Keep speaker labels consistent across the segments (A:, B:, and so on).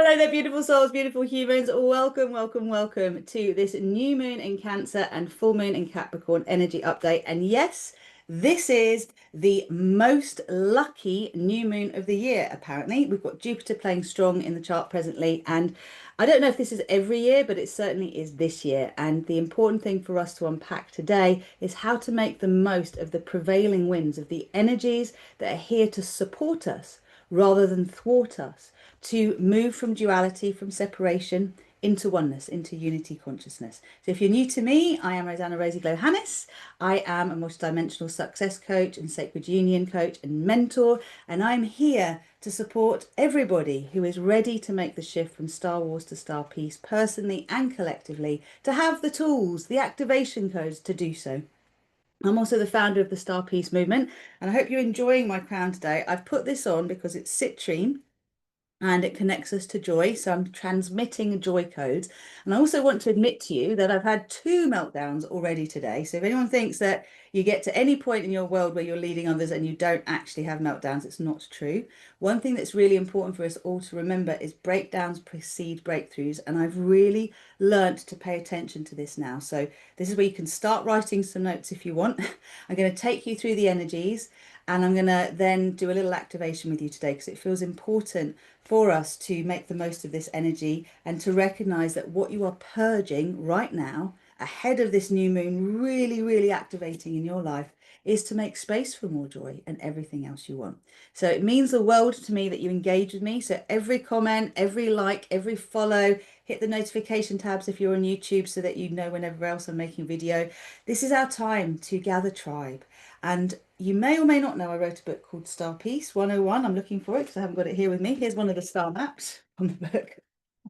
A: Hello there, beautiful souls, beautiful humans. Welcome, welcome, welcome to this new moon in Cancer and full moon in Capricorn energy update. And yes, this is the most lucky new moon of the year, apparently. We've got Jupiter playing strong in the chart presently. And I don't know if this is every year, but it certainly is this year. And the important thing for us to unpack today is how to make the most of the prevailing winds of the energies that are here to support us rather than thwart us, to move from duality, from separation, into oneness, into unity consciousness. So if you're new to me, I am RozyGlow Hannis. I am a multidimensional success coach and sacred union coach and mentor, and I'm here to support everybody who is ready to make the shift from Star Wars to Star Peace, personally and collectively, to have the tools, the activation codes to do so. I'm also the founder of the StarPeace movement, and I hope you're enjoying my crown today. I've put this on because it's citrine and it connects us to joy. So I'm transmitting joy codes. And I also want to admit to you that I've had 2 meltdowns already today. So if anyone thinks that you get to any point in your world where you're leading others and you don't actually have meltdowns, it's not true. One thing that's really important for us all to remember is breakdowns precede breakthroughs. And I've really learned to pay attention to this now. So this is where you can start writing some notes if you want. I'm going to take you through the energies. And I'm going to then do a little activation with you today because it feels important for us to make the most of this energy and to recognize that what you are purging right now, ahead of this new moon really, really activating in your life, is to make space for more joy and everything else you want. So it means the world to me that you engage with me. So every comment, every like, every follow, hit the notification tabs if you're on YouTube so that you know whenever else I'm making video. This is our time to gather tribe. And you may or may not know I wrote a book called StarPeace 101. I'm looking for it because I haven't got it here with me. Here's one of the star maps from the book.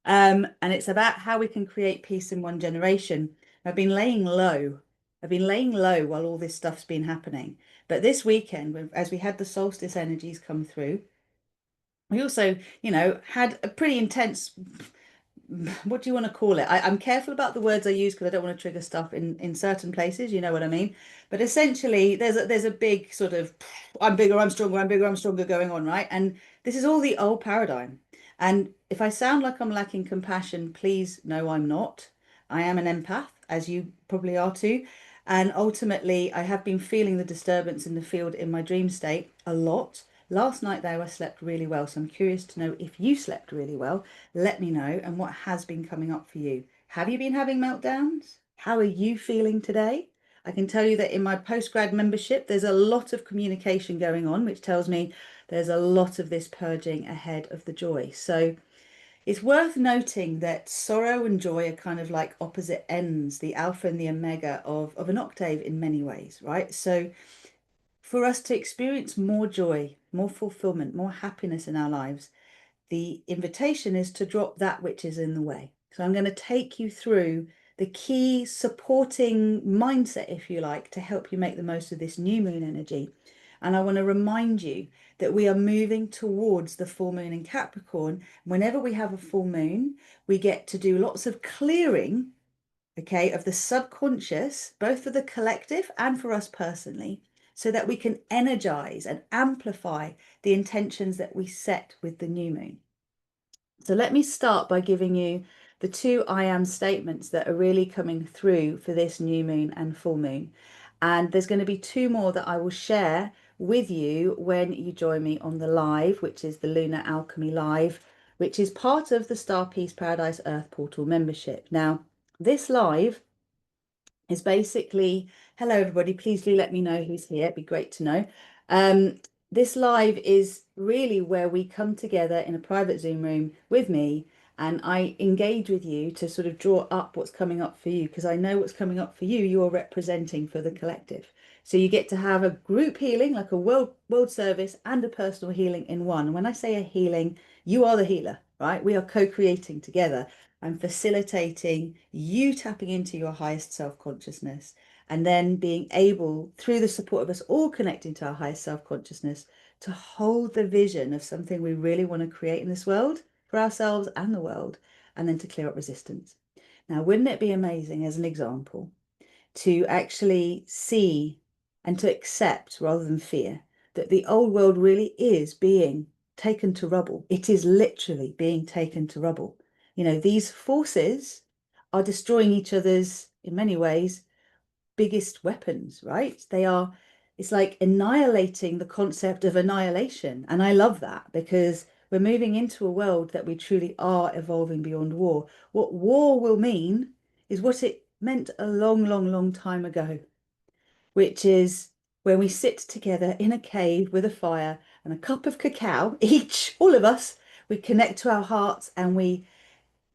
A: And it's about how we can create peace in one generation. I've been laying low. I've been laying low while all this stuff's been happening. But this weekend, as we had the solstice energies come through, we also, had a pretty intense, what do you want to call it? I'm careful about the words I use because I don't want to trigger stuff in certain places, you know what I mean? But essentially there's a big sort of I'm bigger, I'm stronger, I'm bigger, I'm stronger going on, right? And this is all the old paradigm. And if I sound like I'm lacking compassion, please know I'm not. I am an empath, as you probably are too. And ultimately, I have been feeling the disturbance in the field in my dream state a lot. Last night, though, I slept really well. So I'm curious to know if you slept really well. Let me know and what has been coming up for you. Have you been having meltdowns? How are you feeling today? I can tell you that in my postgrad membership, there's a lot of communication going on, which tells me there's a lot of this purging ahead of the joy. So it's worth noting that sorrow and joy are kind of like opposite ends, the alpha and the omega of an octave in many ways, right? So for us to experience more joy, more fulfillment, more happiness in our lives, the invitation is to drop that which is in the way. So I'm going to take you through the key supporting mindset, if you like, to help you make the most of this new moon energy. And I want to remind you that we are moving towards the full moon in Capricorn. Whenever we have a full moon, we get to do lots of clearing, okay, of the subconscious, both for the collective and for us personally, so that we can energize and amplify the intentions that we set with the new moon. So let me start by giving you the 2 I am statements that are really coming through for this new moon and full moon. And there's going to be 2 more that I will share with you when you join me on the live, which is the Lunar Alchemy Live, which is part of the StarPeace Paradise Earth Portal membership. Now, this live is basically, hello everybody, please do let me know who's here. It'd be great to know. This live is really where we come together in a private Zoom room with me and I engage with you to sort of draw up what's coming up for you, because I know what's coming up for you, you're representing for the collective. So you get to have a group healing, like a world service, and a personal healing in one. And when I say a healing, you are the healer, right? We are co-creating together. I'm facilitating you tapping into your highest self-consciousness and then being able, through the support of us all connecting to our highest self-consciousness, to hold the vision of something we really want to create in this world for ourselves and the world, and then to clear up resistance. Now, wouldn't it be amazing, as an example, to actually see and to accept rather than fear that the old world really is being taken to rubble. It is literally being taken to rubble. You know, these forces are destroying each other's, in many ways, biggest weapons, right? It's like annihilating the concept of annihilation. And I love that because we're moving into a world that we truly are evolving beyond war. What war will mean is what it meant a long, long, long time ago, which is when we sit together in a cave with a fire and a cup of cacao, each, all of us, we connect to our hearts and we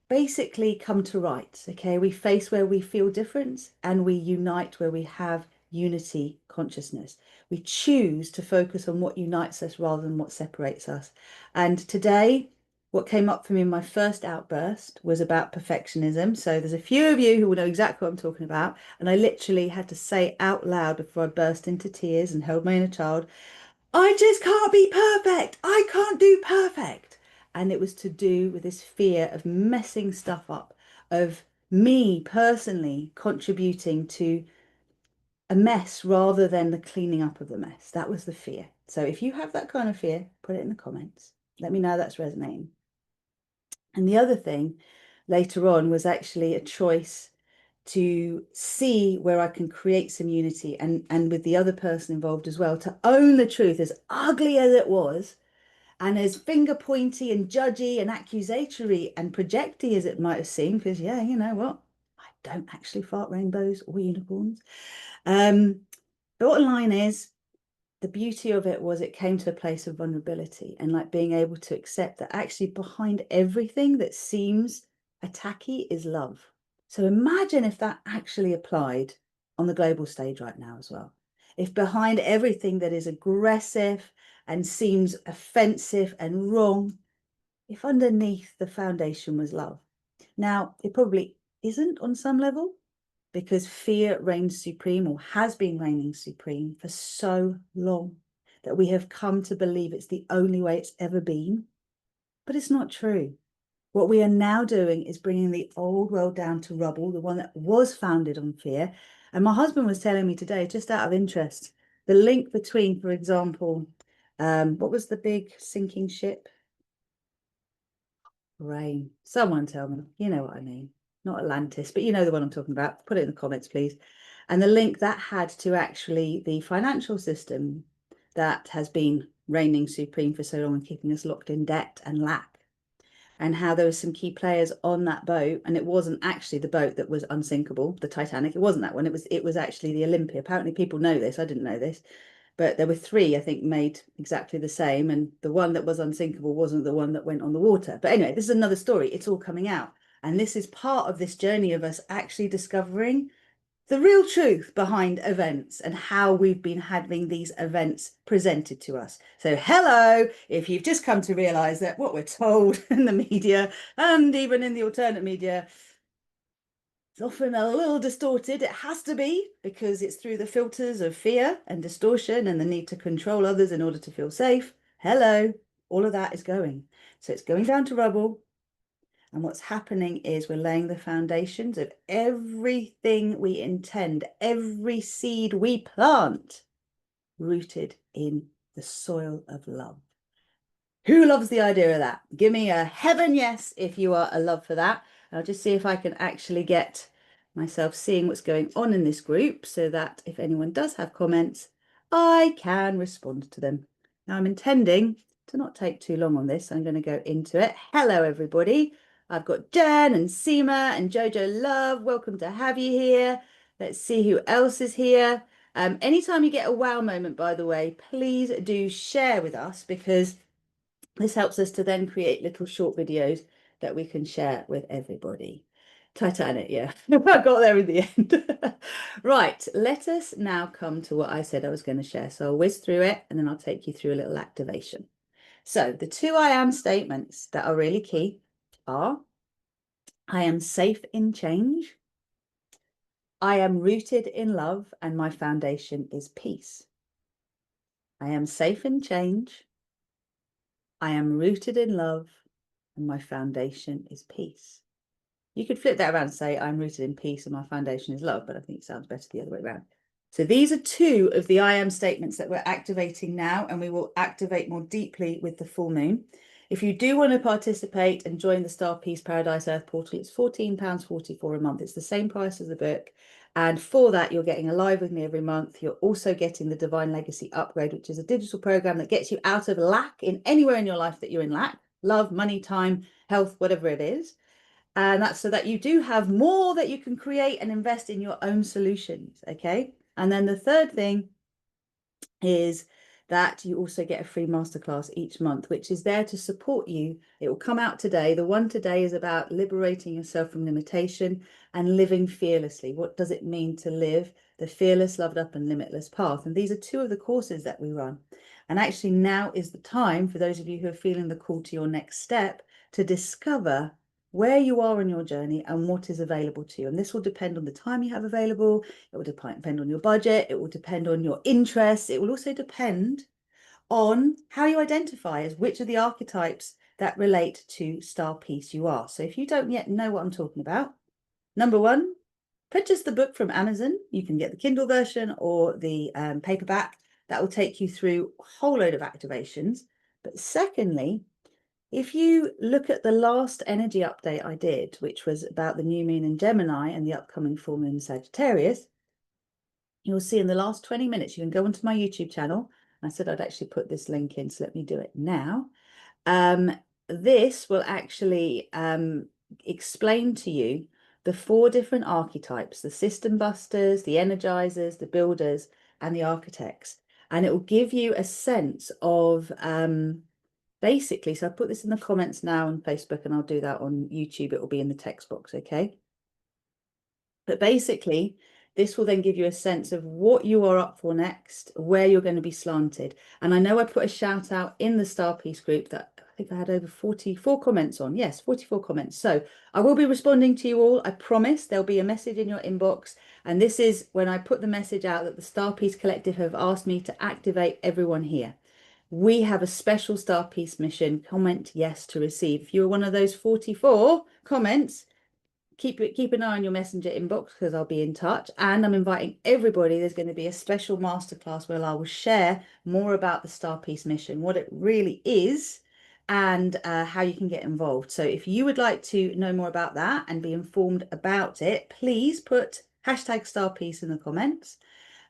A: basically come to rights. Okay, we face where we feel different and we unite where we have unity consciousness. We choose to focus on what unites us rather than what separates us. And today, what came up for me in my first outburst was about perfectionism. So there's a few of you who will know exactly what I'm talking about. And I literally had to say out loud before I burst into tears and held my inner child, I just can't be perfect. I can't do perfect. And it was to do with this fear of messing stuff up, of me personally contributing to a mess rather than the cleaning up of the mess. That was the fear. So if you have that kind of fear, put it in the comments. Let me know that's resonating. And the other thing later on was actually a choice to see where I can create some unity and with the other person involved as well, to own the truth, as ugly as it was, and as finger pointy and judgy and accusatory and projecty as it might have seemed, because yeah, you know what? I don't actually fart rainbows or unicorns. The bottom line is, the beauty of it was it came to a place of vulnerability and like being able to accept that actually behind everything that seems attacky is love. So imagine if that actually applied on the global stage right now as well. If behind everything that is aggressive and seems offensive and wrong, if underneath the foundation was love. Now, it probably isn't on some level because fear reigns supreme or has been reigning supreme for so long that we have come to believe it's the only way it's ever been. But it's not true. What we are now doing is bringing the old world down to rubble, the one that was founded on fear. And my husband was telling me today, just out of interest, the link between, for example, what was the big sinking ship? Rain. Someone tell me. You know what I mean. Not Atlantis, but you know the one I'm talking about. Put it in the comments, please. And the link that had to actually the financial system that has been reigning supreme for so long and keeping us locked in debt and lack. And how there were some key players on that boat, and it wasn't actually the boat that was unsinkable, the Titanic. It wasn't that one. It was actually the Olympia. Apparently, people know this. I didn't know this, but there were three, I think, made exactly the same, and the one that was unsinkable wasn't the one that went on the water. But anyway, this is another story. It's all coming out, and this is part of this journey of us actually discovering the real truth behind events and how we've been having these events presented to us. So hello, if you've just come to realize that what we're told in the media and even in the alternate media, it's often a little distorted. It has to be because it's through the filters of fear and distortion and the need to control others in order to feel safe. Hello, all of that is going. So it's going down to rubble. And what's happening is we're laying the foundations of everything we intend, every seed we plant, rooted in the soil of love. Who loves the idea of that? Give me a heaven yes if you are a love for that. I'll just see if I can actually get myself seeing what's going on in this group so that if anyone does have comments, I can respond to them. Now I'm intending to not take too long on this. I'm going to go into it. Hello, everybody. I've got Jen and Seema and Jojo Love. Welcome to have you here. Let's see who else is here. Anytime you get a wow moment, by the way, please do share with us because this helps us to then create little short videos that we can share with everybody. Titanic, yeah, I got there in the end. Right, let us now come to what I said I was going to share. So I'll whiz through it and then I'll take you through a little activation. So the two I am statements that are really key are, I am safe in change. I am rooted in love and my foundation is peace. I am safe in change. I am rooted in love and my foundation is peace. You could flip that around and say, I'm rooted in peace and my foundation is love, but I think it sounds better the other way around. So these are two of the I am statements that we're activating now, and we will activate more deeply with the full moon. If you do want to participate and join the StarPeace Paradise Earth portal, it's £14.44 a month. It's the same price as the book. And for that, you're getting a live with me every month. You're also getting the Divine Legacy Upgrade, which is a digital program that gets you out of lack in anywhere in your life that you're in lack, love, money, time, health, whatever it is. And that's so that you do have more that you can create and invest in your own solutions. Okay. And then the third thing is that you also get a free masterclass each month, which is there to support you. It will come out today. The one today is about liberating yourself from limitation and living fearlessly. What does it mean to live the fearless, loved up, and limitless path? And these are two of the courses that we run. And actually, now is the time for those of you who are feeling the call to your next step to discover where you are in your journey and what is available to you. And this will depend on the time you have available. It will depend on your budget. It will depend on your interests. It will also depend on how you identify as which of the archetypes that relate to StarPeace you are. So if you don't yet know what I'm talking about, number one, purchase the book from Amazon. You can get the Kindle version or the paperback. That will take you through a whole load of activations. But secondly, if you look at the last energy update I did, which was about the new moon in Gemini and the upcoming full moon in Sagittarius, you'll see in the last 20 minutes, you can go onto my YouTube channel. I said I'd actually put this link in, so let me do it now. This will actually explain to you the 4 different archetypes, the system busters, the energizers, the builders, and the architects. And it will give you a sense of basically, so I put this in the comments now on Facebook, and I'll do that on YouTube. It will be in the text box, okay? But basically, this will then give you a sense of what you are up for next, where you're going to be slanted. And I know I put a shout out in the StarPeace group that I think I had over 44 comments on. Yes, 44 comments. So I will be responding to you all. I promise there'll be a message in your inbox. And this is when I put the message out that the StarPeace Collective have asked me to activate everyone here. We have a special StarPeace mission. Comment yes to receive. If you're one of those 44 comments, keep an eye on your messenger inbox because I'll be in touch. And I'm inviting everybody. There's going to be a special masterclass where I will share more about the StarPeace mission, what it really is, and how you can get involved. So if you would like to know more about that and be informed about it, please put #StarPeace in the comments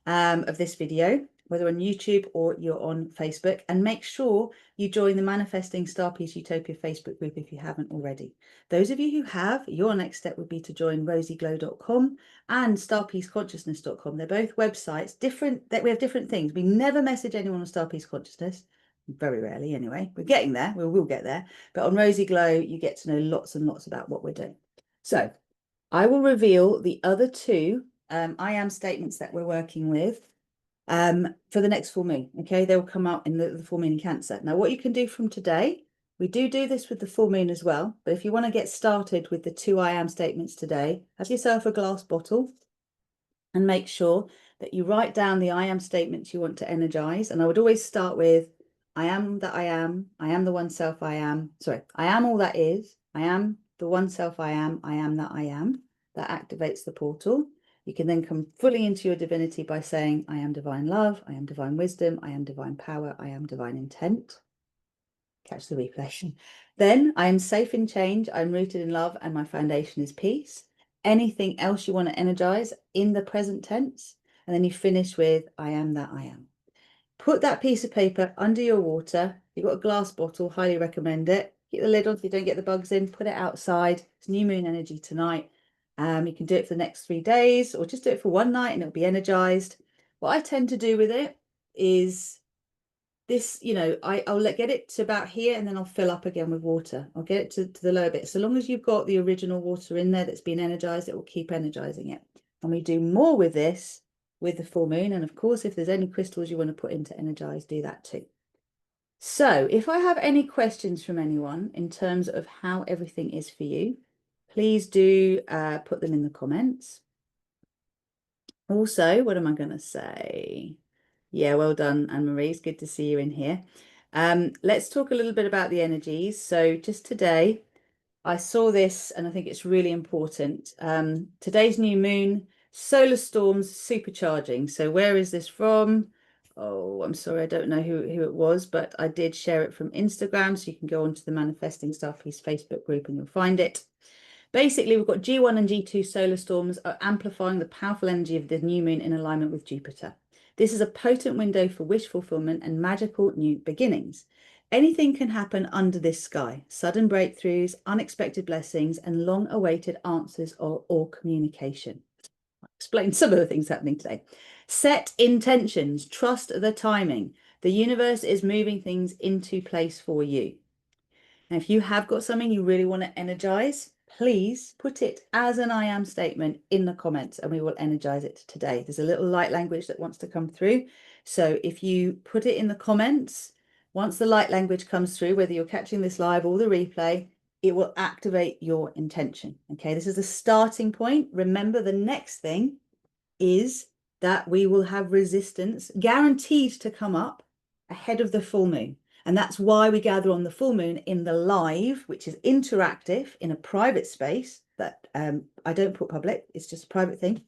A: of this video, whether on YouTube or you're on Facebook, and make sure you join the Manifesting StarPeace Utopia Facebook group if you haven't already. Those of you who have, your next step would be to join RozyGlow.com and StarPeaceConsciousness.com. They're both websites, different, that we have different things. We never message anyone on StarPeace Consciousness, very rarely anyway. We're getting there, we will get there. But on RozyGlow, you get to know lots and lots about what we're doing. So I will reveal the other 2 I am statements that we're working with for the next full moon. Okay, they will come out in the full moon in Cancer. Now, what you can do from today, we do this with the full moon as well. But if you want to get started with the 2 I am statements today, have yourself a glass bottle and make sure that you write down the I am statements you want to energize. And I would always start with, I am that I am the one self I am. Sorry, I am all that is. I am the one self I am that I am. That activates the portal. You can then come fully into your divinity by saying, I am divine love, I am divine wisdom, I am divine power, I am divine intent. Catch the replay. Then I am safe in change, I'm rooted in love, and my foundation is peace. Anything else you want to energize in the present tense. And then you finish with, I am that I am. Put that piece of paper under your water. You've got a glass bottle, highly recommend it. Keep the lid on so you don't get the bugs in. Put it outside. It's new moon energy tonight. You can do it for the next 3 days or just do it for one night and it'll be energized. What I tend to do with it is this, you know, I'll get it to about here and then I'll fill up again with water. I'll get it to the lower bit. So long as you've got the original water in there that's been energized, it will keep energizing it. And we do more with this with the full moon. And of course, if there's any crystals you want to put in to energize, do that too. So if I have any questions from anyone in terms of how everything is for you, please do put them in the comments. Also, what am I going to say? Yeah, well done, Anne-Marie. It's good to see you in here. Let's talk a little bit about the energies. So just today, I saw this and I think it's really important. Today's new moon Solar storms supercharging. So where is this from? Oh, I'm sorry, I don't know who it was, but I did share it from Instagram. So you can go onto the Manifesting StarPeace Facebook group and you'll find it. Basically, we've got G1 and G2 solar storms are amplifying the powerful energy of the new moon in alignment with Jupiter. This is a potent window for wish fulfillment and magical new beginnings. Anything can happen under this sky. Sudden breakthroughs, unexpected blessings, and long-awaited answers or communication. I'll explain some of the things happening today. Set intentions. Trust the timing. The universe is moving things into place for you. Now, if you have got something you really want to energize, please put it as an I am statement in the comments and we will energize it today. There's a little light language that wants to come through. So if you put it in the comments, once the light language comes through, whether you're catching this live or the replay, it will activate your intention. Okay, this is the starting point. Remember, the next thing is that we will have resistance guaranteed to come up ahead of the full moon. And that's why we gather on the full moon in the live, which is interactive in a private space that I don't put public. It's just a private thing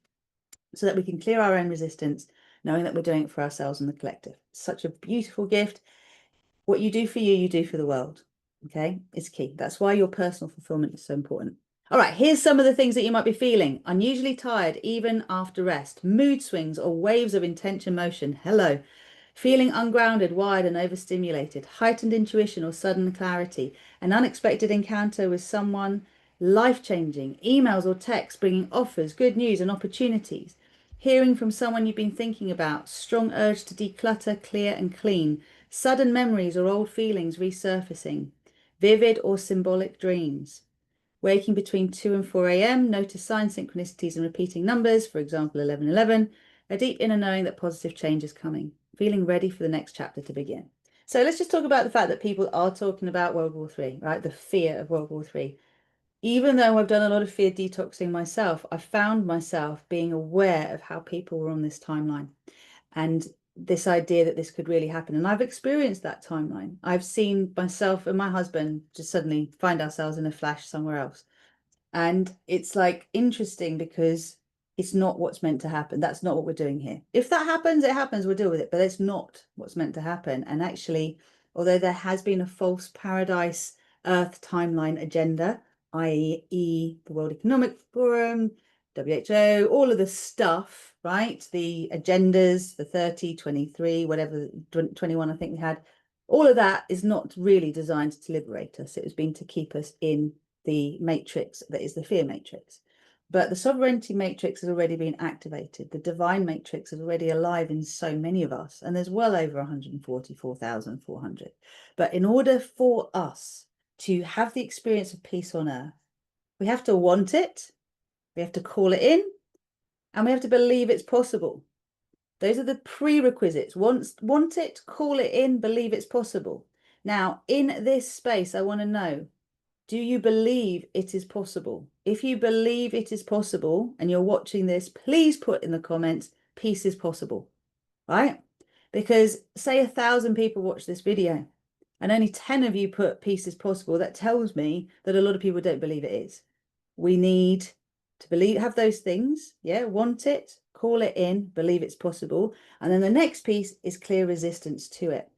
A: so that we can clear our own resistance, knowing that we're doing it for ourselves and the collective. Such a beautiful gift. What you do for you, you do for the world. Okay, it's key. That's why your personal fulfillment is so important. All right, here's some of the things that you might be feeling. Unusually tired, even after rest. Mood swings or waves of intense emotion. Hello. Feeling ungrounded, wired and overstimulated. Heightened intuition or sudden clarity. An unexpected encounter with someone life-changing. Emails or texts bringing offers, good news and opportunities. Hearing from someone you've been thinking about. Strong urge to declutter, clear and clean. Sudden memories or old feelings resurfacing. Vivid or symbolic dreams. Waking between 2 and 4 a.m. Notice signs, synchronicities and repeating numbers, for example, 1111. A deep inner knowing that positive change is coming. Feeling ready for the next chapter to begin. So let's just talk about the fact that people are talking about World War III, right? The fear of World War III. Even though I've done a lot of fear detoxing myself, I found myself being aware of how people were on this timeline and this idea that this could really happen. And I've experienced that timeline. I've seen myself and my husband just suddenly find ourselves in a flash somewhere else. And it's like interesting because it's not what's meant to happen. That's not what we're doing here. If that happens, it happens, we'll deal with it, but it's not what's meant to happen. And actually, although there has been a false paradise Earth timeline agenda, i.e. the World Economic Forum, WHO, all of the stuff, right? The agendas, the 30, 23, whatever, 21, I think we had, all of that is not really designed to liberate us. It has been to keep us in the matrix that is the fear matrix. But the sovereignty matrix has already been activated. The divine matrix is already alive in so many of us. And there's well over 144,400. But in order for us to have the experience of peace on earth, we have to want it, we have to call it in, and we have to believe it's possible. Those are the prerequisites. Want it, call it in, believe it's possible. Now, in this space, I want to know, do you believe it is possible? If you believe it is possible and you're watching this, please put in the comments, peace is possible, right? Because say 1,000 people watch this video and only 10 of you put peace is possible, that tells me that a lot of people don't believe it is. We need to believe, have those things, yeah, want it, call it in, believe it's possible. And then the next piece is clear resistance to it.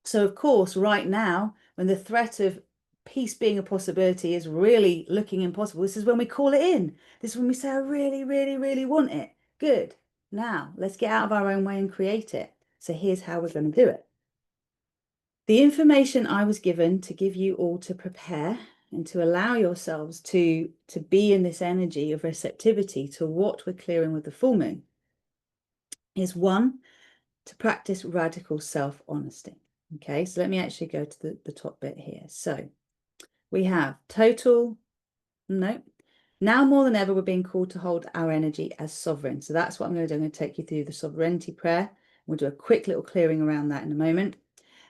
A: So of course, right now, when the threat of peace being a possibility is really looking impossible, this is when we call it in. This is when we say, I really, really, really want it. Good. Now, let's get out of our own way and create it. So here's how we're going to do it. The information I was given to give you all to prepare and to allow yourselves to be in this energy of receptivity to what we're clearing with the full moon is, one, to practice radical self-honesty. Okay, so let me actually go to the top bit here. So we have now more than ever, we're being called to hold our energy as sovereign. So that's what I'm going to do. I'm going to take you through the sovereignty prayer. We'll do a quick little clearing around that in a moment.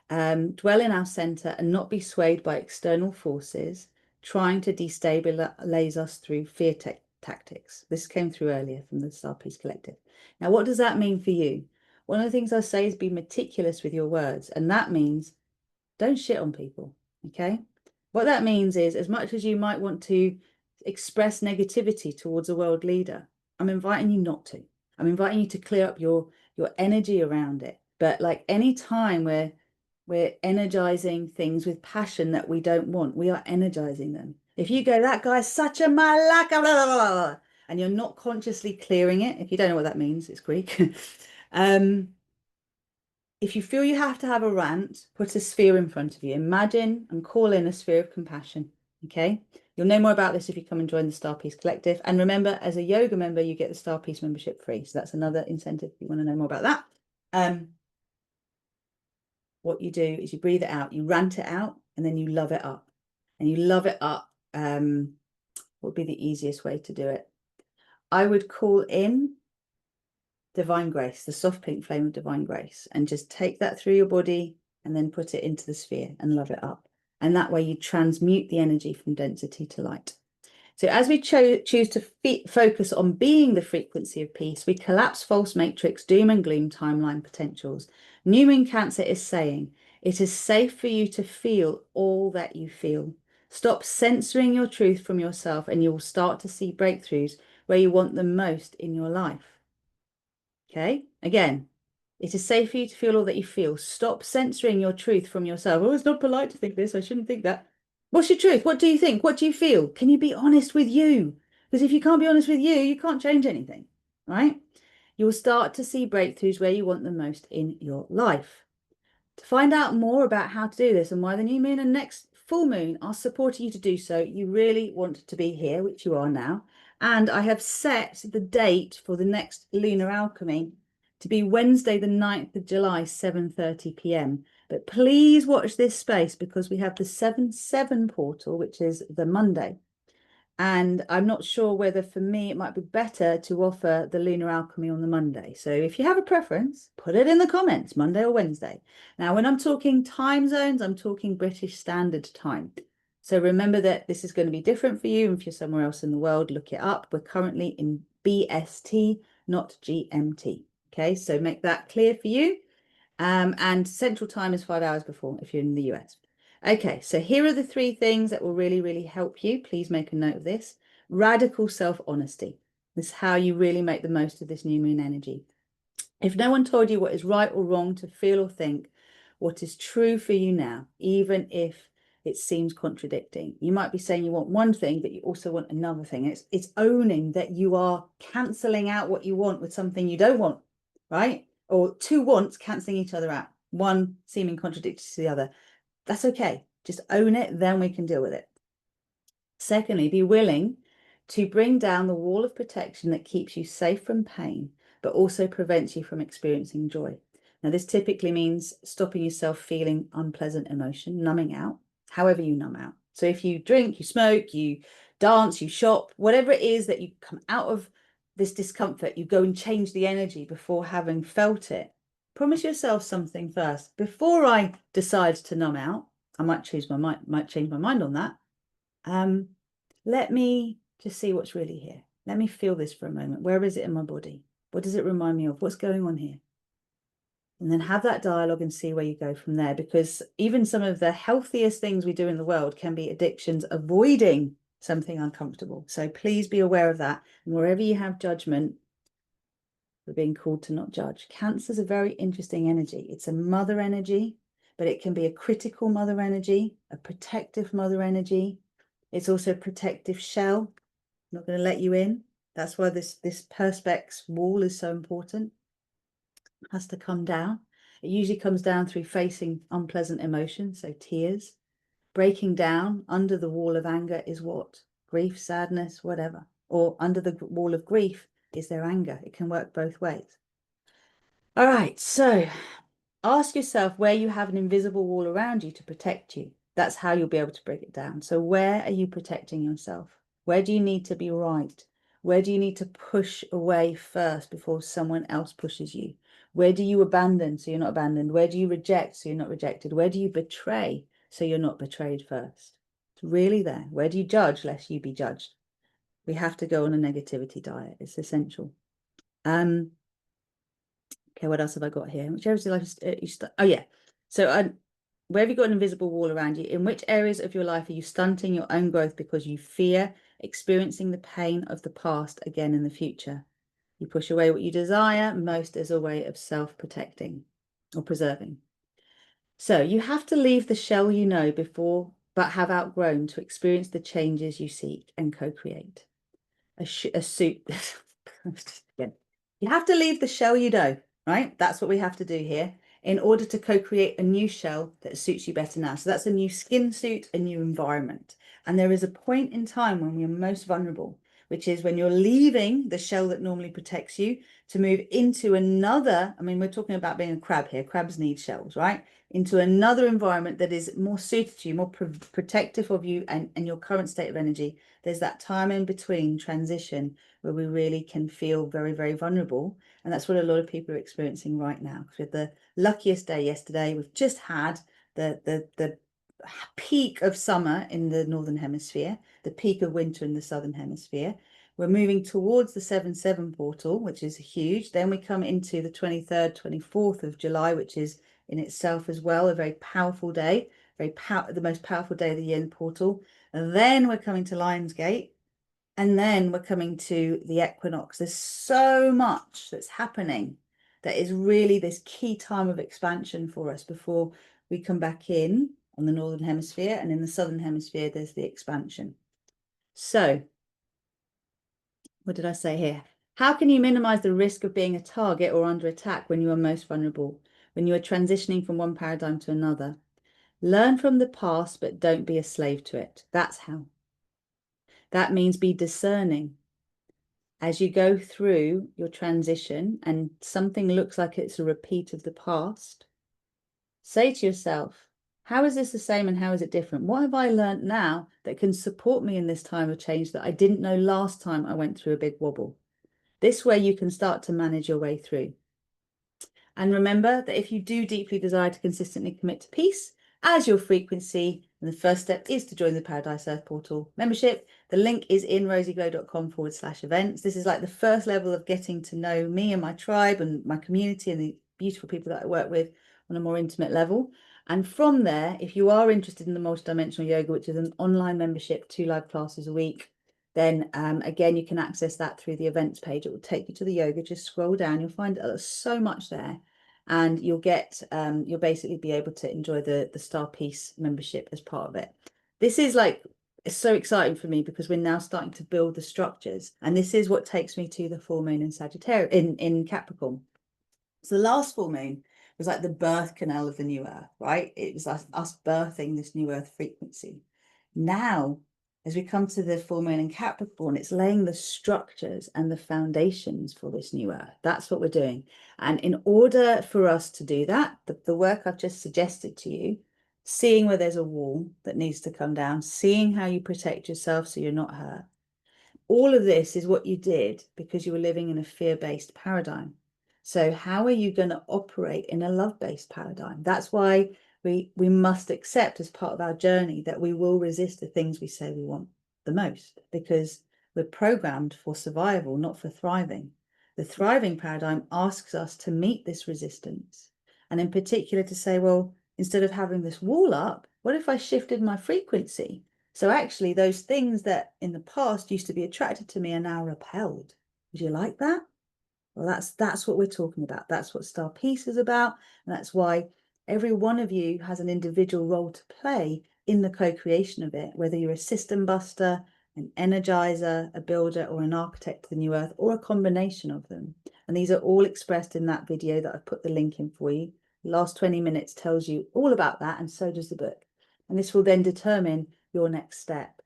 A: Dwell in our center and not be swayed by external forces trying to destabilize us through fear tactics. This came through earlier from the StarPeace Collective. Now, what does that mean for you? One of the things I say is be meticulous with your words, and that means don't shit on people, okay? What that means is, as much as you might want to express negativity towards a world leader, I'm inviting you not to. I'm inviting you to clear up your energy around it. But like any time we're energizing things with passion that we don't want, we are energizing them. If you go, that guy's such a malaka, blah, blah, blah, blah, and you're not consciously clearing it, if you don't know what that means, it's Greek. If you feel you have to have a rant, put a sphere in front of you. Imagine and call in a sphere of compassion. Okay. You'll know more about this if you come and join the StarPeace Collective. And remember, as a yoga member, you get the StarPeace membership free. So that's another incentive if you want to know more about that. What you do is you breathe it out, you rant it out, and then you love it up. And you love it up. What would be the easiest way to do it? I would call in divine grace, the soft pink flame of divine grace, and just take that through your body and then put it into the sphere and love it up. And that way you transmute the energy from density to light. So as we choose to focus on being the frequency of peace, we collapse false matrix, doom and gloom timeline potentials. New Moon Cancer is saying, it is safe for you to feel all that you feel. Stop censoring your truth from yourself and you will start to see breakthroughs where you want them most in your life. Okay, again, it is safe for you to feel all that you feel. Stop censoring your truth from yourself. Oh, it's not polite to think this. I shouldn't think that. What's your truth? What do you think? What do you feel? Can you be honest with you? Because if you can't be honest with you, you can't change anything, right? You'll start to see breakthroughs where you want them most in your life. To find out more about how to do this and why the new moon and next full moon are supporting you to do so, you really want to be here, which you are now. And I have set the date for the next lunar alchemy to be Wednesday, the 9th of July, 7:30 p.m. But please watch this space because we have the 7/7 portal, which is the Monday. And I'm not sure whether for me it might be better to offer the lunar alchemy on the Monday. So if you have a preference, put it in the comments, Monday or Wednesday. Now, when I'm talking time zones, I'm talking British Standard Time. So remember that this is going to be different for you. And if you're somewhere else in the world, look it up. We're currently in BST, not GMT. Okay, so make that clear for you. And Central Time is 5 hours before if you're in the US. Okay, so here are the 3 things that will really, really help you. Please make a note of this. Radical self-honesty. This is how you really make the most of this new moon energy. If no one told you what is right or wrong to feel or think, what is true for you now, even if it seems contradicting. You might be saying you want one thing, but you also want another thing. It's owning that you are cancelling out what you want with something you don't want, right? Or 2 wants cancelling each other out, one seeming contradictory to the other. That's okay. Just own it, then we can deal with it. Secondly, be willing to bring down the wall of protection that keeps you safe from pain, but also prevents you from experiencing joy. Now, this typically means stopping yourself feeling unpleasant emotion, numbing out, however you numb out. So if you drink, you smoke, you dance, you shop, whatever it is that you come out of this discomfort, you go and change the energy before having felt it. Promise yourself something first. Before I decide to numb out, I might change my mind on that. Let me just see what's really here. Let me feel this for a moment. Where is it in my body? What does it remind me of? What's going on here? And then have that dialogue and see where you go from there. Because even some of the healthiest things we do in the world can be addictions, avoiding something uncomfortable. So please be aware of that. And wherever you have judgment, we're being called to not judge. Cancer is a very interesting energy. It's a mother energy, but it can be a critical mother energy, a protective mother energy. It's also a protective shell. I'm not going to let you in. That's why this perspex wall is so important. It has to come down. It usually comes down through facing unpleasant emotions, so tears. Breaking down under the wall of anger is what? Grief, sadness, whatever. Or under the wall of grief is their anger. It can work both ways. All right, so ask yourself where you have an invisible wall around you to protect you. That's how you'll be able to break it down. So where are you protecting yourself? Where do you need to be right? Where do you need to push away first before someone else pushes you? Where do you abandon so you're not abandoned? Where do you reject so you're not rejected? Where do you betray so you're not betrayed first? It's really there. Where do you judge lest you be judged? We have to go on a negativity diet. It's essential. Okay, what else have I got here? Which areas of life oh yeah. So where have you got an invisible wall around you? In which areas of your life are you stunting your own growth because you fear experiencing the pain of the past again in the future. You push away what you desire, most as a way of self-protecting or preserving. So you have to leave the shell you know before, but have outgrown to experience the changes you seek and co-create. A suit. Again. You have to leave the shell you know, right? That's what we have to do here in order to co-create a new shell that suits you better now. So that's a new skin suit, a new environment. And there is a point in time when we're most vulnerable, which is when you're leaving the shell that normally protects you to move into another. I mean, we're talking about being a crab here. Crabs need shells, right? Into another environment that is more suited to you, more protective of you and your current state of energy. There's that time in between transition where we really can feel very, very vulnerable. And that's what a lot of people are experiencing right now. We had the luckiest day yesterday. We've just had the peak of summer in the Northern Hemisphere, the peak of winter in the Southern Hemisphere. We're moving towards the 7/7 portal, which is huge. Then we come into the 23rd, 24th of July, which is in itself as well a very powerful day, the most powerful day of the year in the portal. And then we're coming to Lionsgate, and then we're coming to the equinox. There's so much that's happening that is really this key time of expansion for us before we come back in on the Northern Hemisphere, and in the Southern Hemisphere, there's the expansion. So what did I say here? How can you minimize the risk of being a target or under attack when you are most vulnerable, when you are transitioning from one paradigm to another? Learn from the past, but don't be a slave to it. That's how. That means be discerning. As you go through your transition and something looks like it's a repeat of the past, say to yourself, how is this the same and how is it different? What have I learned now that can support me in this time of change that I didn't know last time I went through a big wobble? This way you can start to manage your way through. And remember that if you do deeply desire to consistently commit to peace as your frequency, then the first step is to join the Paradise Earth Portal membership. The link is in rozyglow.com/events. This is like the first level of getting to know me and my tribe and my community and the beautiful people that I work with on a more intimate level. And from there, if you are interested in the multidimensional yoga, which is an online membership, 2 live classes a week, then again, you can access that through the events page. It will take you to the yoga. Just scroll down. You'll find so much there. And you'll basically be able to enjoy the StarPeace membership as part of it. This is like, it's so exciting for me because we're now starting to build the structures. And this is what takes me to the full moon in Sagittarius, in Capricorn. So the last full moon was like the birth canal of the new earth, right? It was us birthing this new earth frequency. Now, as we come to the full moon in Capricorn, it's laying the structures and the foundations for this new earth. That's what we're doing. And in order for us to do that, the work I've just suggested to you, seeing where there's a wall that needs to come down, seeing how you protect yourself so you're not hurt. All of this is what you did because you were living in a fear-based paradigm. So how are you going to operate in a love-based paradigm? That's why we must accept as part of our journey that we will resist the things we say we want the most, because we're programmed for survival, not for thriving. The thriving paradigm asks us to meet this resistance, and in particular to say, well, instead of having this wall up, what if I shifted my frequency? So actually those things that in the past used to be attracted to me are now repelled. Would you like that? Well, that's what we're talking about. That's what StarPeace is about. And that's why every one of you has an individual role to play in the co-creation of it, whether you're a system buster, an energizer, a builder, or an architect of the new earth, or a combination of them. And these are all expressed in that video that I've put the link in for you. The last 20 minutes tells you all about that, and so does the book. And this will then determine your next step.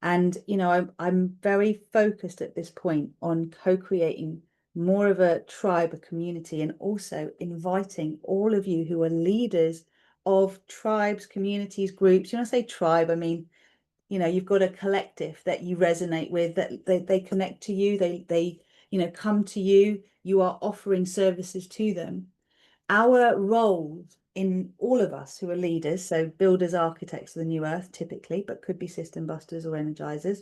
A: And, you know, I'm very focused at this point on co-creating more of a tribe, a community, and also inviting all of you who are leaders of tribes, communities, groups. When I say tribe, I mean, you know, you've got a collective that you resonate with, that they connect to you, they you know, come to you, you are offering services to them. Our roles in all of us who are leaders, so builders, architects of the new earth typically, but could be system busters or energizers,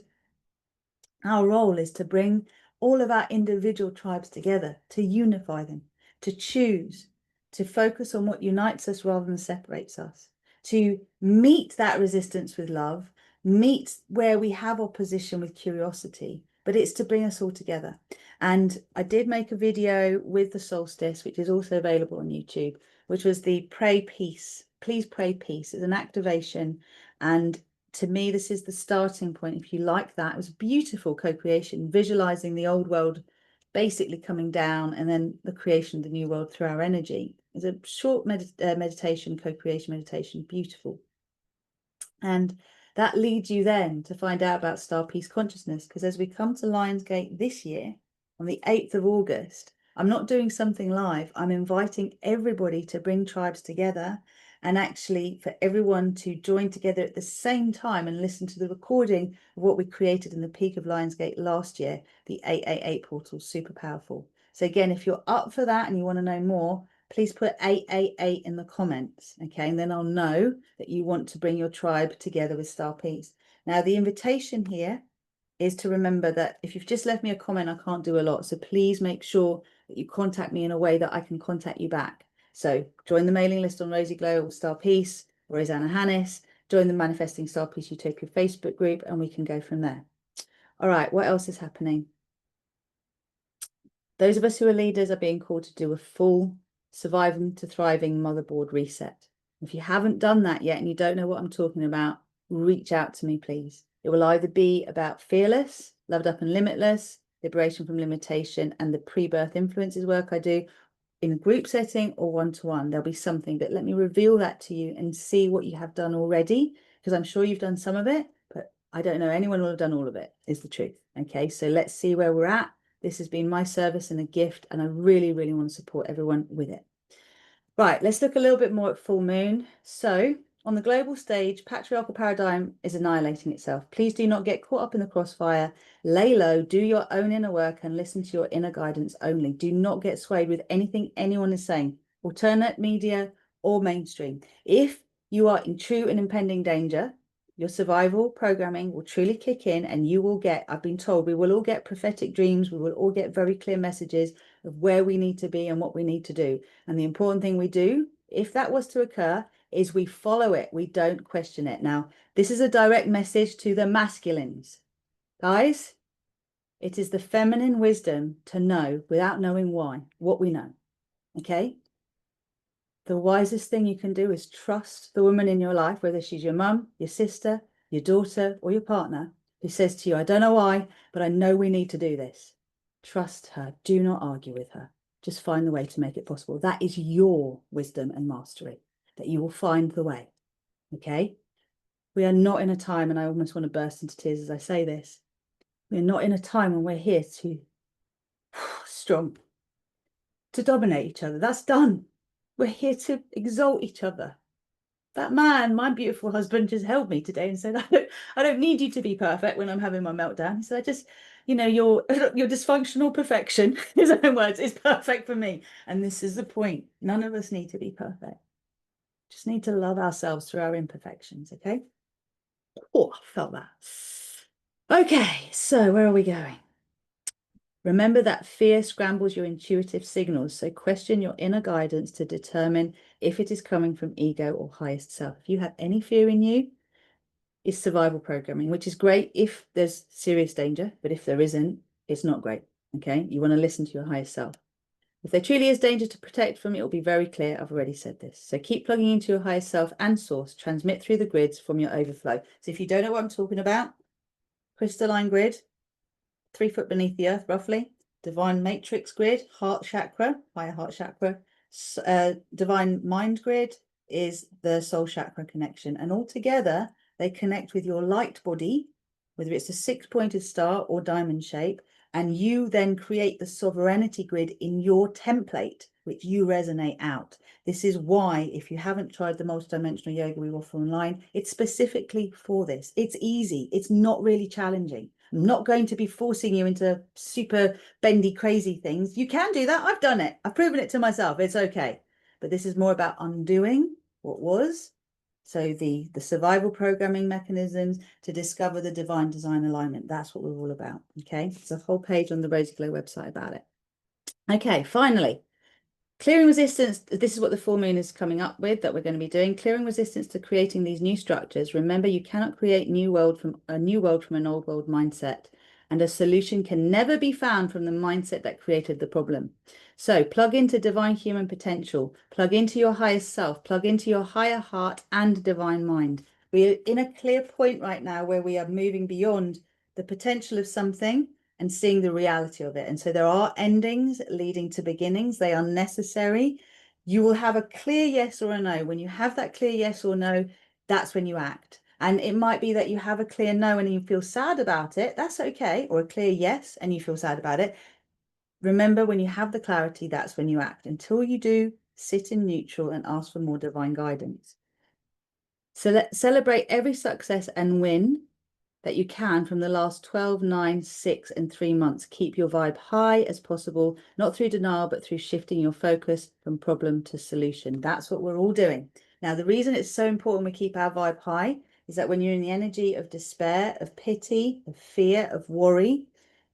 A: our role is to bring all of our individual tribes together, to unify them, to choose, to focus on what unites us rather than separates us, to meet that resistance with love, meet where we have opposition with curiosity, but it's to bring us all together. And I did make a video with the solstice, which is also available on YouTube, which was the Pray Peace. Please pray peace. It's an activation. And to me, this is the starting point. If you like that, it was beautiful co-creation, visualizing the old world basically coming down and then the creation of the new world through our energy. It's a short meditation, co-creation meditation, beautiful. And that leads you then to find out about StarPeace consciousness, because as we come to Lionsgate this year, on the 8th of August, I'm not doing something live. I'm inviting everybody to bring tribes together and actually for everyone to join together at the same time and listen to the recording of what we created in the peak of Lionsgate last year, the 888 portal, super powerful. So again, if you're up for that and you want to know more, please put 888 in the comments, okay? And then I'll know that you want to bring your tribe together with StarPeace. Now, the invitation here is to remember that if you've just left me a comment, I can't do a lot. So please make sure that you contact me in a way that I can contact you back. So join the mailing list on RozyGlow or StarPeace or Rosanna Hannis, join the Manifesting StarPeace Utopia Facebook group, and we can go from there. All right, what else is happening? Those of us who are leaders are being called to do a full surviving to thriving motherboard reset. If you haven't done that yet and you don't know what I'm talking about, reach out to me, please. It will either be about fearless, loved up and limitless, liberation from limitation, and the pre-birth influences work I do in a group setting or one-to-one. There'll be something, but let me reveal that to you and see what you have done already, because I'm sure you've done some of it, but I don't know anyone will have done all of it, is the truth. Okay, so let's see where we're at. This has been my service and a gift, and I really, really want to support everyone with it. Right, let's look a little bit more at full moon. So on the global stage, patriarchal paradigm is annihilating itself. Please do not get caught up in the crossfire. Lay low, do your own inner work and listen to your inner guidance only. Do not get swayed with anything anyone is saying, alternate media or mainstream. If you are in true and impending danger, your survival programming will truly kick in and you will get, I've been told, we will all get prophetic dreams. We will all get very clear messages of where we need to be and what we need to do. And the important thing we do, if that was to occur, is we follow it. We don't question it. Now, this is a direct message to the masculines. Guys, it is the feminine wisdom to know without knowing why, what we know. Okay? The wisest thing you can do is trust the woman in your life, whether she's your mum, your sister, your daughter, or your partner, who says to you, I don't know why, but I know we need to do this. Trust her. Do not argue with her. Just find the way to make it possible. That is your wisdom and mastery, that you will find the way. Okay? We are not in a time, and I almost want to burst into tears as I say this, we're not in a time when we're here to strong, to dominate each other. That's done. We're here to exalt each other. That man, my beautiful husband, just held me today and said, I don't need you to be perfect when I'm having my meltdown. He said, I just, you know, your dysfunctional perfection, his own words, is perfect for me. And this is the point. None of us need to be perfect. Just need to love ourselves through our imperfections, okay? Oh, I felt that. Okay, so where are we going? Remember that fear scrambles your intuitive signals, so question your inner guidance to determine if it is coming from ego or highest self. If you have any fear in you, it's survival programming, which is great if there's serious danger, but if there isn't, it's not great, okay? You want to listen to your highest self. If there truly is danger to protect from, it will be very clear. I've already said this. So keep plugging into your highest self and source. Transmit through the grids from your overflow. So if you don't know what I'm talking about, crystalline grid, 3 foot beneath the earth, roughly. Divine matrix grid, heart chakra, higher heart chakra. Divine mind grid is the soul chakra connection. And all together, they connect with your light body, whether it's a 6-pointed star or diamond shape. And you then create the sovereignty grid in your template, which you resonate out. This is why, if you haven't tried the multidimensional yoga we offer online, it's specifically for this. It's easy. It's not really challenging. I'm not going to be forcing you into super bendy, crazy things. You can do that. I've done it. I've proven it to myself. It's okay. But this is more about undoing what was. So the survival programming mechanisms to discover the divine design alignment. That's what we're all about. Okay. There's a whole page on the RozyGlow website about it. Okay. Finally, Clearing resistance, this is what the full moon is coming up with that we're going to be doing. Clearing resistance to creating these new structures. Remember, you cannot create a new world from an old world mindset. And a solution can never be found from the mindset that created the problem. So plug into divine human potential, plug into your highest self, plug into your higher heart and divine mind. We are in a clear point right now where we are moving beyond the potential of something and seeing the reality of it. And so there are endings leading to beginnings. They are necessary. You will have a clear yes or a no. When you have that clear yes or no, that's when you act. And it might be that you have a clear no and you feel sad about it. That's okay. Or a clear yes and you feel sad about it. Remember, when you have the clarity, that's when you act. Until you do, sit in neutral and ask for more divine guidance. So let's celebrate every success and win that you can from the last 12, 9, 6, and 3 months. Keep your vibe high as possible, not through denial, but through shifting your focus from problem to solution. That's what we're all doing. Now, the reason it's so important we keep our vibe high is that when you're in the energy of despair, of pity, of fear, of worry,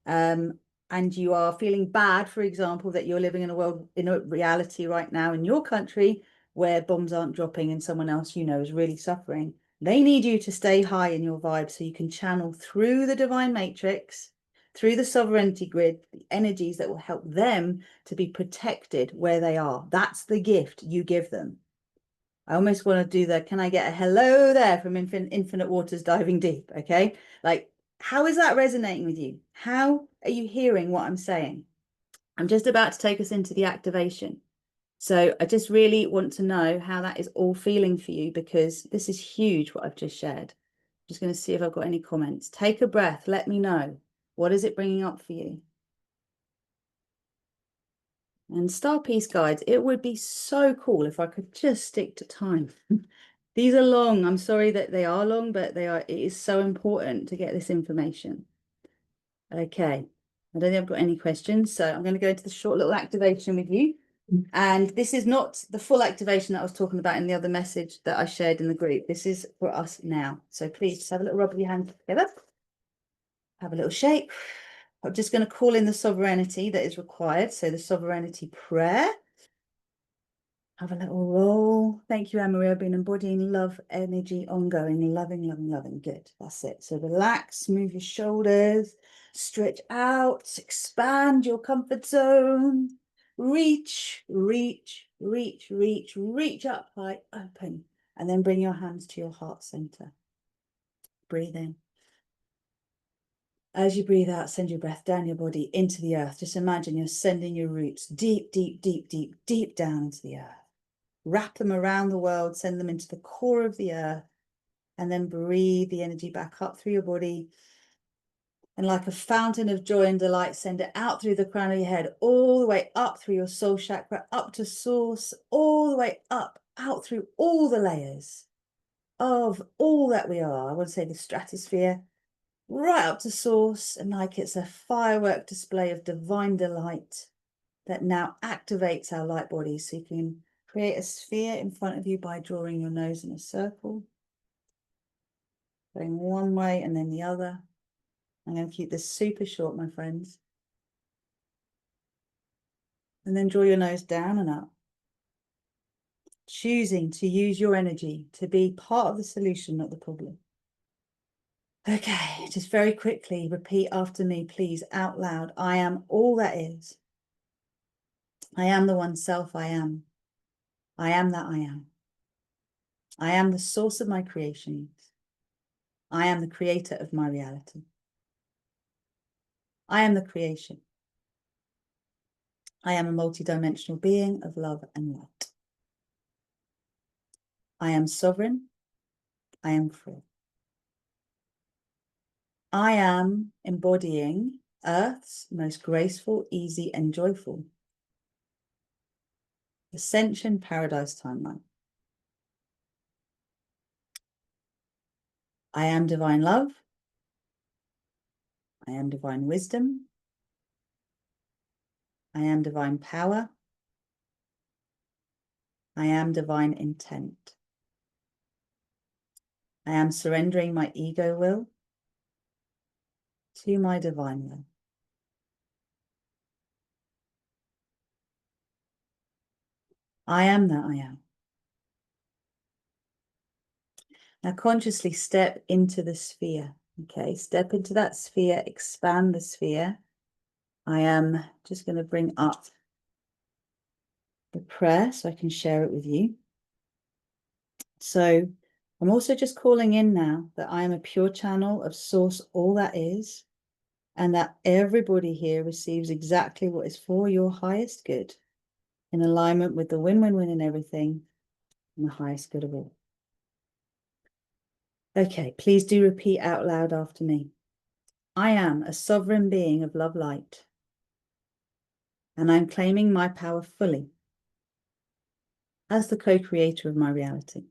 A: and you are feeling bad, for example, that you're living in a world, in a reality right now in your country where bombs aren't dropping and someone else you know is really suffering, they need you to stay high in your vibe so you can channel through the divine matrix, through the sovereignty grid, the energies that will help them to be protected where they are. That's the gift you give them. I almost want to do the, can I get a hello there from Infinite Waters Diving Deep? Okay. Like, how is that resonating with you? How are you hearing what I'm saying? I'm just about to take us into the activation. So I just really want to know how that is all feeling for you, because this is huge what I've just shared. I'm just going to see if I've got any comments. Take a breath. Let me know. What is it bringing up for you? And StarPeace guides, it would be so cool if I could just stick to time. These are long. I'm sorry that they are long, but it is so important to get this information. Okay. I don't think I've got any questions. So I'm going to go into the short little activation with you. And this is not the full activation that I was talking about in the other message that I shared in the group. This is for us now. So please just have a little rub of your hands together. Have a little shake. I'm just going to call in the sovereignty that is required. So the sovereignty prayer. Have a little roll. Thank you, Anne-Marie. I've been embodying love, energy, ongoing, loving, loving, loving. Good. That's it. So relax, move your shoulders, stretch out, expand your comfort zone. Reach, reach, reach, reach, reach up high, open. And then bring your hands to your heart center. Breathe in. As you breathe out, send your breath down your body into the earth. Just imagine you're sending your roots deep, deep, deep, deep, deep down into the earth. Wrap them around the world, send them into the core of the earth, and then breathe the energy back up through your body. And like a fountain of joy and delight, send it out through the crown of your head, all the way up through your soul chakra, up to source, all the way up, out through all the layers of all that we are. I want to say the stratosphere, right up to source, and like it's a firework display of divine delight that now activates our light bodies. So you can create a sphere in front of you by drawing your nose in a circle, going one way and then the other. I'm going to keep this super short, my friends. And then draw your nose down and up. Choosing to use your energy to be part of the solution, not the problem. Okay, just very quickly repeat after me, please, out loud. I am all that is. I am the one self I am. I am that I am. I am the source of my creations. I am the creator of my reality. I am the creation. I am a multidimensional being of love and light. I am sovereign. I am free. I am embodying Earth's most graceful, easy, and joyful ascension paradise timeline. I am divine love. I am divine wisdom. I am divine power. I am divine intent. I am surrendering my ego will to my divine will. I am that I am. Now consciously step into the sphere. Okay, step into that sphere, expand the sphere. I am just going to bring up the prayer so I can share it with you. So I'm also just calling in now that I am a pure channel of source, all that is, and that everybody here receives exactly what is for your highest good, in alignment with the win-win-win in everything and the highest good of all. Okay, please do repeat out loud after me. I am a sovereign being of love light, and I'm claiming my power fully as the co-creator of my reality.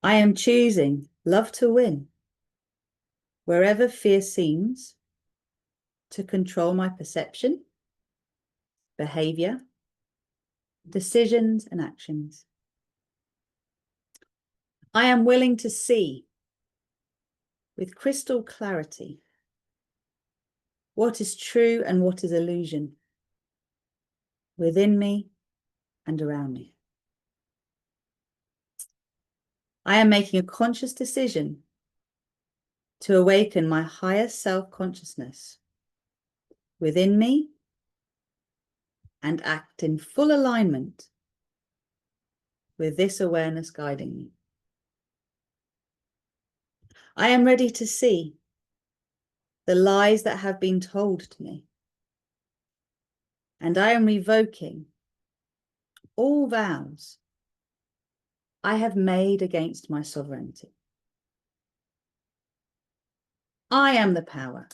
A: I am choosing love to win wherever fear seems to control my perception, behavior, decisions, and actions. I am willing to see with crystal clarity what is true and what is illusion within me and around me. I am making a conscious decision to awaken my higher self-consciousness within me and act in full alignment with this awareness guiding me. I am ready to see the lies that have been told to me, and I am revoking all vows I have made against my sovereignty. I am the power.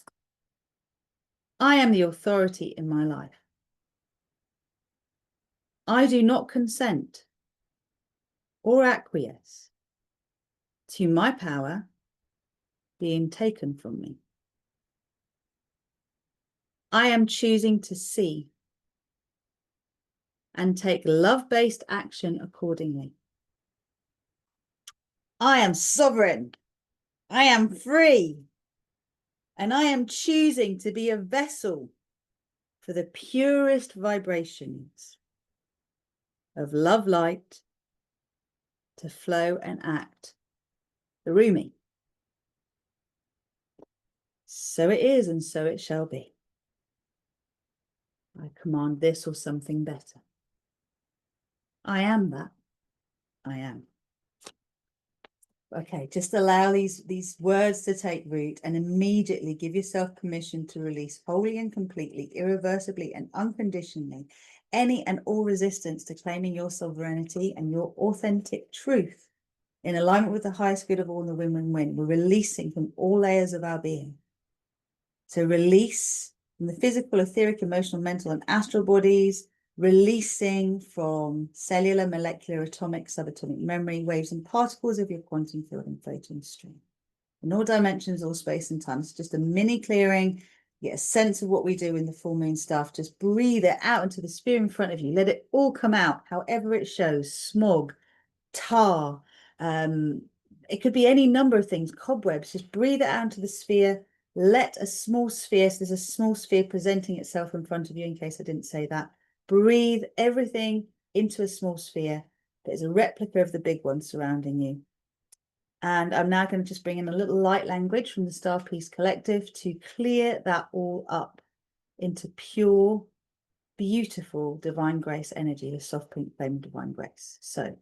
A: I am the authority in my life. I do not consent or acquiesce to my power being taken from me. I am choosing to see and take love-based action accordingly. I am sovereign. I am free. And I am choosing to be a vessel for the purest vibrations of love light to flow and act through me. So it is, and so it shall be. I command this or something better. I am that. I am. Okay, just allow these words to take root and immediately give yourself permission to release wholly and completely, irreversibly and unconditionally any and all resistance to claiming your sovereignty and your authentic truth in alignment with the highest good of all and the win-win-win. We're releasing from all layers of our being. So release from the physical, etheric, emotional, mental, and astral bodies, releasing from cellular, molecular, atomic, subatomic memory, waves, and particles of your quantum field and photon stream. In all dimensions, all space and time. It's just a mini clearing. You get a sense of what we do in the full moon stuff. Just breathe it out into the sphere in front of you. Let it all come out, however it shows. Smog, tar, it could be any number of things, cobwebs. Just breathe it out into the sphere. Let a small sphere, so there's a small sphere presenting itself in front of you, in case I didn't say that. Breathe everything into a small sphere. There's a replica of the big one surrounding you. And I'm now going to just bring in a little light language from the StarPeace Collective to clear that all up into pure, beautiful divine grace energy, the soft pink flame of divine grace. So,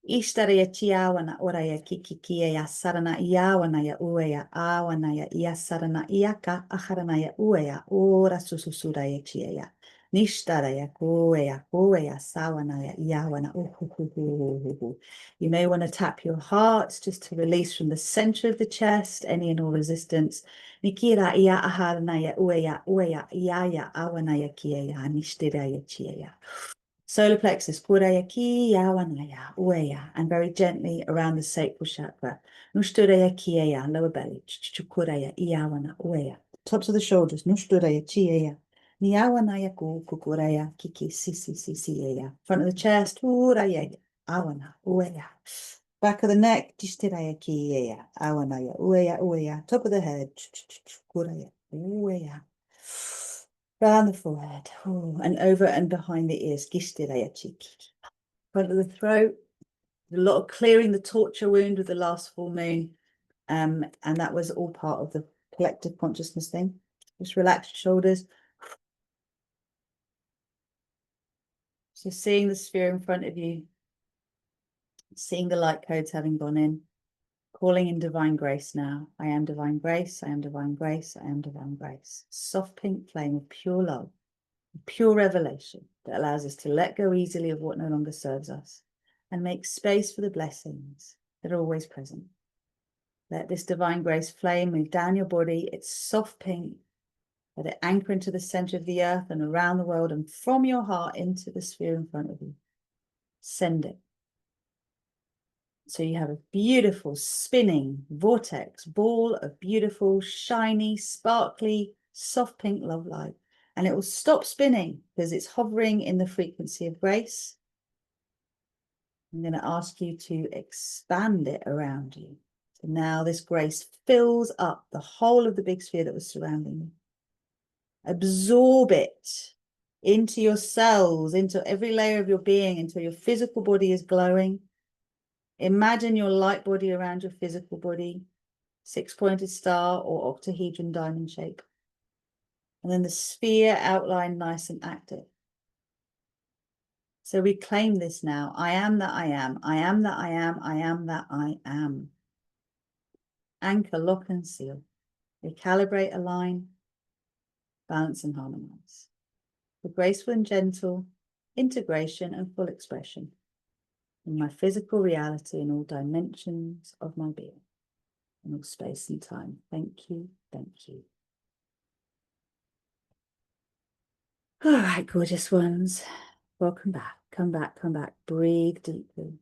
A: Ishtaraya chiawana oraya kikikia ya sarana iawana ya uea awana ya ia sarana iaka aharanaya uea ora sususuraya chiaya. Nishtaraya kuea sawanaya iawana uhuhuhuhuhu. You may want to tap your heart just to release from the center of the chest any and all resistance. Nikira ia aharanaya uea iaya awanaya kiaya nishtiraya chiaya. Solar plexus, kuraya ki yawanaya, ueya, and very gently around the sacral chakra. Nushturaya kiya, lower belly, chukuraya, iyawana, ueya. Tops of the shoulders, nushturaya chiya. Niyawanaya kukuraya, kiki, sisi, front of the chest, uraya, awana, ueya. Back of the neck, jishtiraya kiya, awanaya, ueya. Top of the head, kuraya, ueya. Down the forehead. Ooh, and over and behind the ears. Front of the throat. A lot of clearing the torture wound with the last full moon. And that was all part of the collective consciousness thing. Just relax your shoulders. So seeing the sphere in front of you, seeing the light codes having gone in, calling in divine grace now. I am divine grace, I am divine grace, I am divine grace. Soft pink flame of pure love, pure revelation that allows us to let go easily of what no longer serves us and make space for the blessings that are always present. Let this divine grace flame move down your body. It's soft pink. Let it anchor into the center of the earth and around the world and from your heart into the sphere in front of you. Send it. So you have a beautiful spinning vortex ball of beautiful, shiny, sparkly, soft pink love light. And it will stop spinning because it's hovering in the frequency of grace. I'm going to ask you to expand it around you. So now this grace fills up the whole of the big sphere that was surrounding you. Absorb it into your cells, into every layer of your being until your physical body is glowing. Imagine your light body around your physical body, six-pointed star or octahedron diamond shape. And then the sphere outlined nice and active. So we claim this now. I am that I am. I am that I am. I am that I am. Anchor, lock and seal. Recalibrate, align, balance and harmonize. For graceful and gentle integration and full expression in my physical reality in all dimensions of my being, in all space and time. Thank you, thank you. All right, gorgeous ones. Welcome back. Come back, come back. Breathe deeply.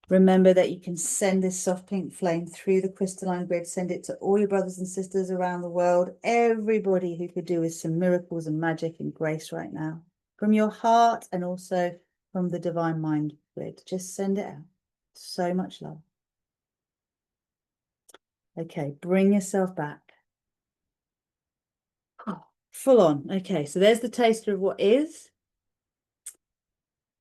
A: Remember that you can send this soft pink flame through the crystalline grid. Send it to all your brothers and sisters around the world. Everybody who could do with some miracles and magic and grace right now. From your heart and also from the divine mind grid. Just send it out. So much love. Okay, bring yourself back. Oh, full on. Okay, so there's the taster of what is.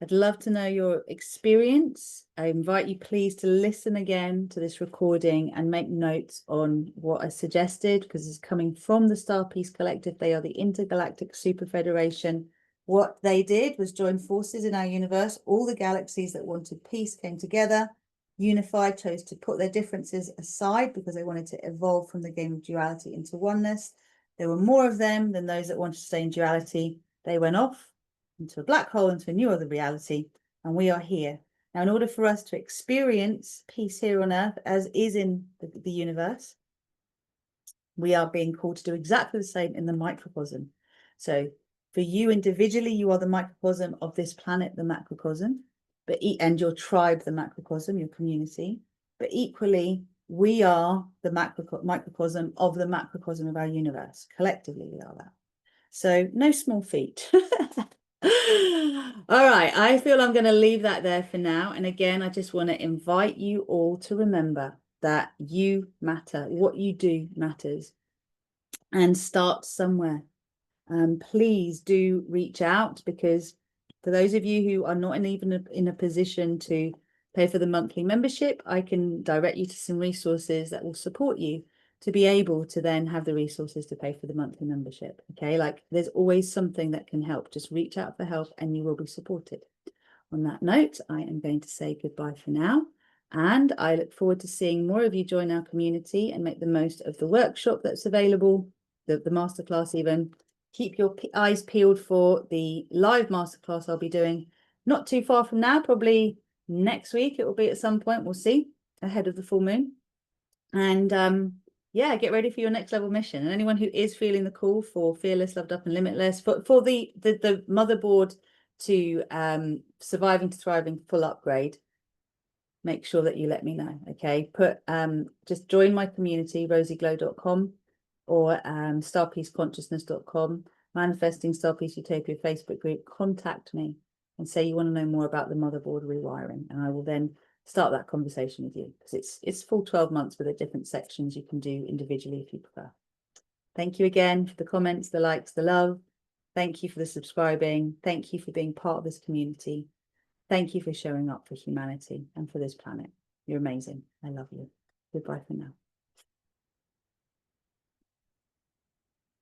A: I'd love to know your experience. I invite you please to listen again to this recording and make notes on what I suggested, because it's coming from the StarPeace Collective. They are the Intergalactic Super Federation. What they did was join forces in our universe. All the galaxies that wanted peace came together. Unified chose to put their differences aside because they wanted to evolve from the game of duality into oneness. There were more of them than those that wanted to stay in duality. They went off into a black hole, into a new other reality, and we are here. Now, in order for us to experience peace here on Earth, as is in the universe, we are being called to do exactly the same in the microcosm. So for you individually, you are the microcosm of this planet, the macrocosm, and your tribe, the macrocosm, your community. But equally, we are the microcosm of the macrocosm of our universe. Collectively, we are that. So no small feat. All right, I feel I'm going to leave that there for now. And again, I just want to invite you all to remember that you matter. What you do matters. And start somewhere. Please do reach out, because for those of you who are not even in a position to pay for the monthly membership, I can direct you to some resources that will support you to be able to then have the resources to pay for the monthly membership. Okay, like there's always something that can help. Just reach out for help and you will be supported. On that note, I am going to say goodbye for now. And I look forward to seeing more of you join our community and make the most of the workshop that's available, the masterclass even. Keep your eyes peeled for the live masterclass I'll be doing not too far from now, probably next week. It will be at some point, we'll see, ahead of the full moon. And yeah, get ready for your next level mission. And anyone who is feeling the call for Fearless, Loved Up and Limitless, for the motherboard to Surviving to Thriving full upgrade, make sure that you let me know. Okay, just join my community, RozyGlow.com or StarPeaceConsciousness.com, Manifesting StarPeace Utopia Facebook group. Contact me and say you want to know more about the motherboard rewiring, and I will then start that conversation with you, because it's full 12 months with the different sections you can do individually if you prefer. Thank you again for the comments, the likes, the love. Thank you for the subscribing. Thank you for being part of this community. Thank you for showing up for humanity and for this planet. You're amazing. I love you. Goodbye for now.